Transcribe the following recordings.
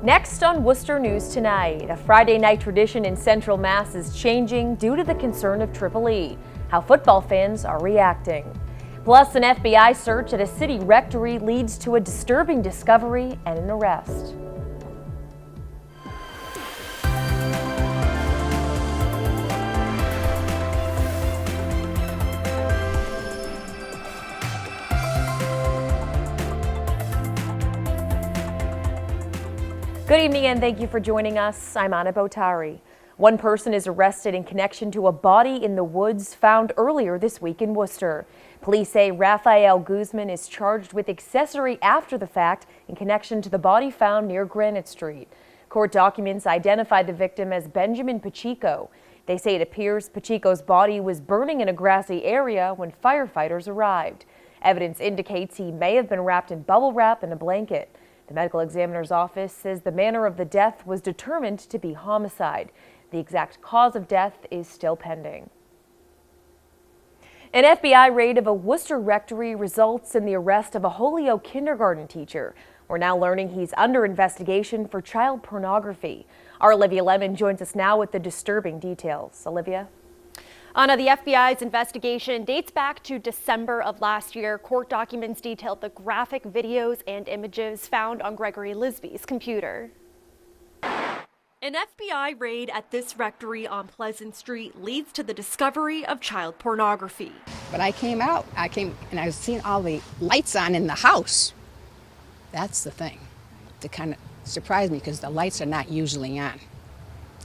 Next on Worcester News Tonight, a Friday night tradition in Central Mass is changing due to the concern of Triple E. How football fans are reacting. Plus, an FBI search at a city rectory leads to a disturbing discovery and an arrest. Good evening and thank you for joining us. I'm Anna Botari. One person is arrested in connection to a body in the woods found earlier this week in Worcester. Police say Rafael Guzman is charged with accessory after the fact in connection to the body found near Granite Street. Court documents identify the victim as Benjamin Pacheco. They say it appears Pacheco's body was burning in a grassy area when firefighters arrived. Evidence indicates he may have been wrapped in bubble wrap and a blanket. The medical examiner's office says the manner of the death was determined to be homicide. The exact cause of death is still pending. An FBI raid of a Worcester rectory results in the arrest of a Holyoke kindergarten teacher. We're now learning he's under investigation for child pornography. Our Olivia Lemon joins us now with the disturbing details. Olivia? Anna, the FBI's investigation dates back to December of last year. Court documents detailed the graphic videos and images found on Gregory Lisby's computer. An FBI raid at this rectory on Pleasant Street leads to the discovery of child pornography. But I came and I was seeing all the lights on in the house. That's the thing that kind of surprised me because the lights are not usually on.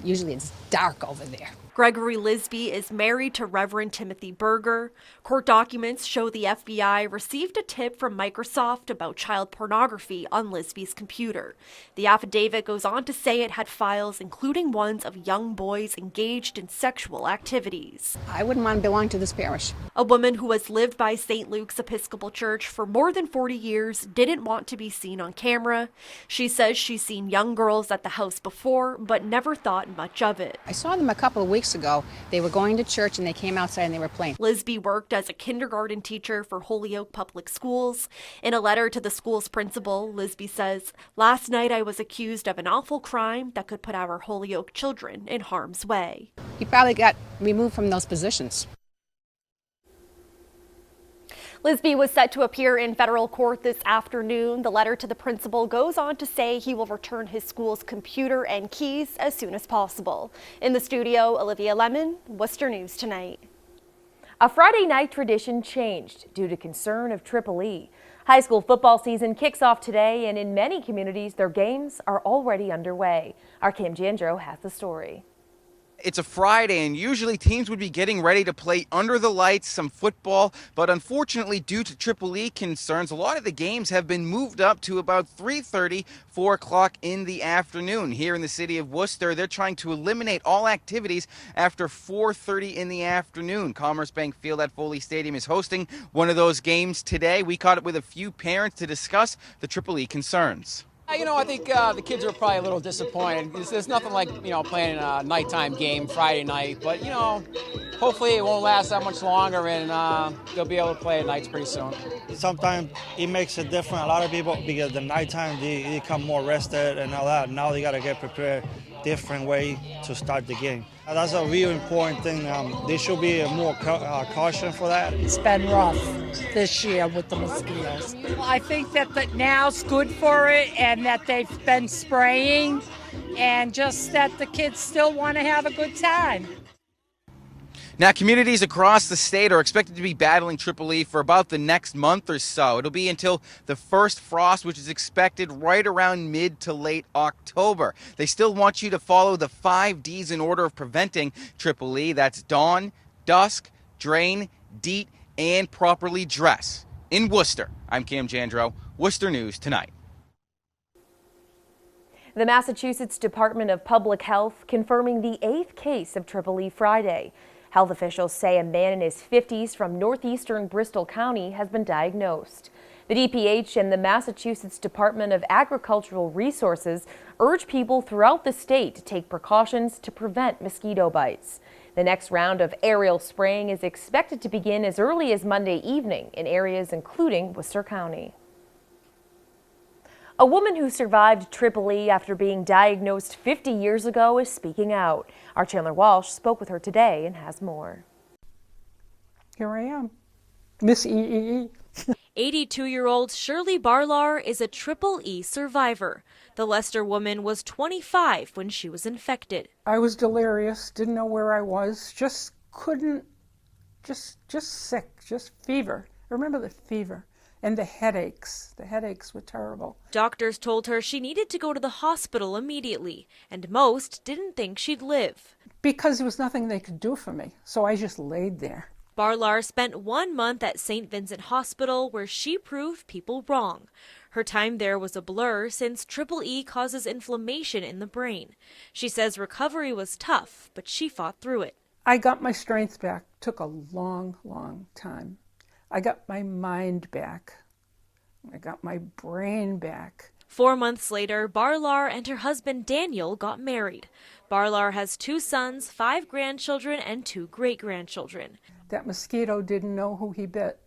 Usually it's dark over there. Gregory Lisby is married to Reverend Timothy Berger. Court documents show the FBI received a tip from Microsoft about child pornography on Lisby's computer. The affidavit goes on to say it had files including ones of young boys engaged in sexual activities. I wouldn't want to belong to this parish. A woman who has lived by St. Luke's Episcopal Church for more than 40 years didn't want to be seen on camera. She says she's seen young girls at the house before, but never thought much of it. I saw them a couple of weeks ago. They were going to church and they came outside and they were playing. Lisby worked as a kindergarten teacher for Holyoke Public Schools. In a letter to the school's principal, Lisby says, "Last night I was accused of an awful crime that could put our Holyoke children in harm's way." He probably got removed from those positions. Lisby was set to appear in federal court this afternoon. The letter to the principal goes on to say he will return his school's computer and keys as soon as possible. In the studio, Olivia Lemon, Worcester News Tonight. A Friday night tradition changed due to concern of Triple E. High school football season kicks off today, and in many communities, their games are already underway. Our Kim Jandro has the story. It's a Friday, and usually teams would be getting ready to play under the lights, some football, but unfortunately, due to Triple E concerns, a lot of the games have been moved up to about 3:30, 4 o'clock in the afternoon. Here in the city of Worcester, they're trying to eliminate all activities after 4:30 in the afternoon. Commerce Bank Field at Foley Stadium is hosting one of those games today. We caught up with a few parents to discuss the Triple E concerns. I think the kids are probably a little disappointed. There's nothing like, playing a nighttime game Friday night. But, hopefully it won't last that much longer and they'll be able to play at nights pretty soon. Sometimes it makes it different. A lot of people, because the nighttime, they come more rested and all that. Now they got to get prepared different way to start the game. That's a real important thing. There should be more caution for that. It's been rough this year with the mosquitoes. I think that now's good for it and that they've been spraying and just that the kids still want to have a good time. Now, communities across the state are expected to be battling Triple E for about the next month or so. It'll be until the first frost, which is expected right around mid to late October. They still want you to follow the 5 Ds in order of preventing Triple E. That's dawn, dusk, drain, deet, and properly dress. In Worcester, I'm Cam Jandro, Worcester News Tonight. The Massachusetts Department of Public Health confirming the 8th case of Triple E Friday. Health officials say a man in his 50s from northeastern Bristol County has been diagnosed. The DPH and the Massachusetts Department of Agricultural Resources urge people throughout the state to take precautions to prevent mosquito bites. The next round of aerial spraying is expected to begin as early as Monday evening in areas including Worcester County. A woman who survived Triple E after being diagnosed 50 years ago is speaking out. Our Chandler Walsh spoke with her today and has more. Here I am, Miss EEE. 82-year-old Shirley Barlar is a Triple E survivor. The Leicester woman was 25 when she was infected. I was delirious, didn't know where I was, just couldn't, just sick, just fever. I remember the fever and the headaches. The headaches were terrible. Doctors told her she needed to go to the hospital immediately, and most didn't think she'd live. Because there was nothing they could do for me, so I just laid there. Barlar spent 1 month at St. Vincent Hospital where she proved people wrong. Her time there was a blur since Triple E causes inflammation in the brain. She says recovery was tough, but she fought through it. I got my strength back. Took a long, long time. I got my mind back. I got my brain back. 4 months later, Barlar and her husband Daniel got married. Barlar has 2 sons, 5 grandchildren, and 2 great-grandchildren. That mosquito didn't know who he bit.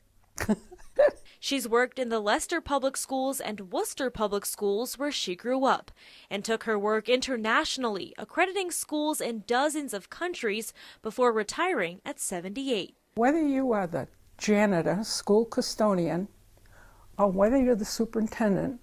She's worked in the Leicester Public Schools and Worcester Public Schools where she grew up, and took her work internationally, accrediting schools in dozens of countries before retiring at 78. Whether you are the janitor, school custodian, or whether you're the superintendent,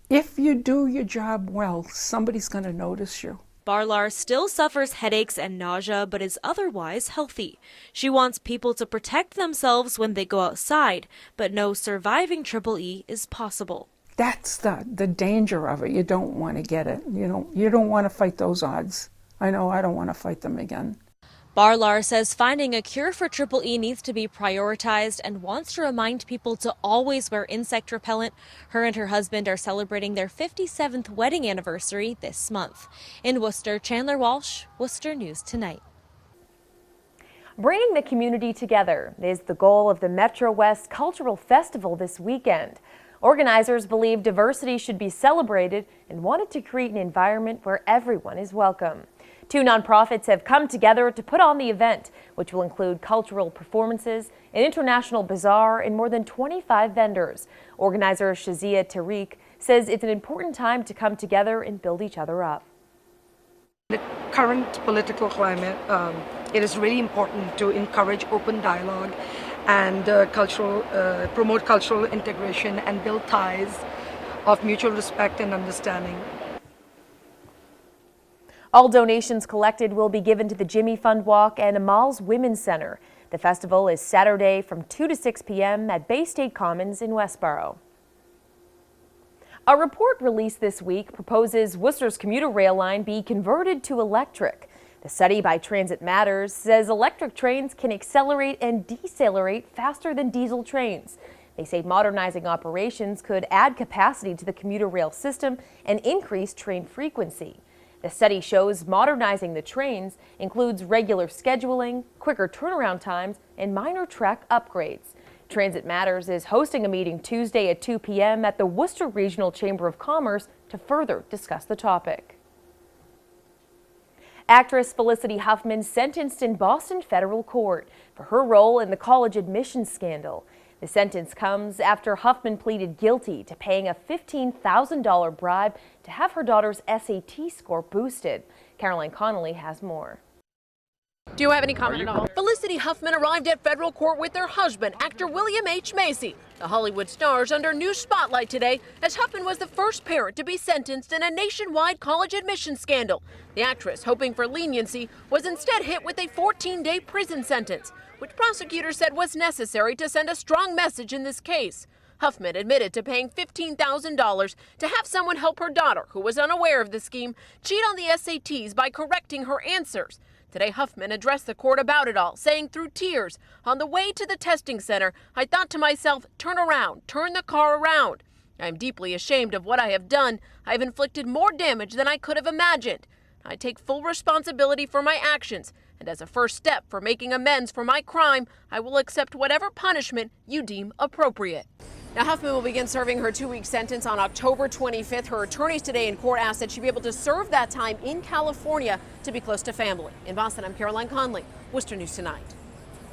if you do your job well, somebody's going to notice you. Barlar still suffers headaches and nausea, but is otherwise healthy. She wants people to protect themselves when they go outside, but knows surviving Triple E is possible. That's the danger of it. You don't want to get it. You don't want to fight those odds. I know I don't want to fight them again. Barlar says finding a cure for Triple E needs to be prioritized and wants to remind people to always wear insect repellent. Her and her husband are celebrating their 57th wedding anniversary this month. In Worcester, Chandler Walsh, Worcester News Tonight. Bringing the community together is the goal of the MetroWest Cultural Festival this weekend. Organizers believe diversity should be celebrated and wanted to create an environment where everyone is welcome. 2 nonprofits have come together to put on the event, which will include cultural performances, an international bazaar, and more than 25 vendors. Organizer Shazia Tariq says it's an important time to come together and build each other up. The current political climate, it is really important to encourage open dialogue and promote cultural integration and build ties of mutual respect and understanding. All donations collected will be given to the Jimmy Fund Walk and Amal's Women's Center. The festival is Saturday from 2 to 6 p.m. at Bay State Commons in Westboro. A report released this week proposes Worcester's commuter rail line be converted to electric. The study by Transit Matters says electric trains can accelerate and decelerate faster than diesel trains. They say modernizing operations could add capacity to the commuter rail system and increase train frequency. The study shows modernizing the trains includes regular scheduling, quicker turnaround times, and minor track upgrades. Transit Matters is hosting a meeting Tuesday at 2 p.m. at the Worcester Regional Chamber of Commerce to further discuss the topic. Actress Felicity Huffman sentenced in Boston federal court for her role in the college admissions scandal. The sentence comes after Huffman pleaded guilty to paying a $15,000 bribe to have her daughter's SAT score boosted. Caroline Connolly has more. Do you have any comment at all? Felicity Huffman arrived at federal court with her husband, actor William H. Macy. The Hollywood star's under new spotlight today as Huffman was the first parent to be sentenced in a nationwide college admissions scandal. The actress, hoping for leniency, was instead hit with a 14-day prison sentence, which prosecutors said was necessary to send a strong message in this case. Huffman admitted to paying $15,000 to have someone help her daughter, who was unaware of the scheme, cheat on the SATs by correcting her answers. Today, Huffman addressed the court about it all, saying through tears, "On the way to the testing center, I thought to myself, turn around, turn the car around. I am deeply ashamed of what I have done. I have inflicted more damage than I could have imagined. I take full responsibility for my actions, and as a first step for making amends for my crime, I will accept whatever punishment you deem appropriate." Now, Huffman will begin serving her 2-week sentence on October 25th. Her attorneys today in court asked that she be able to serve that time in California to be close to family. In Boston, I'm Caroline Conley, Worcester News Tonight.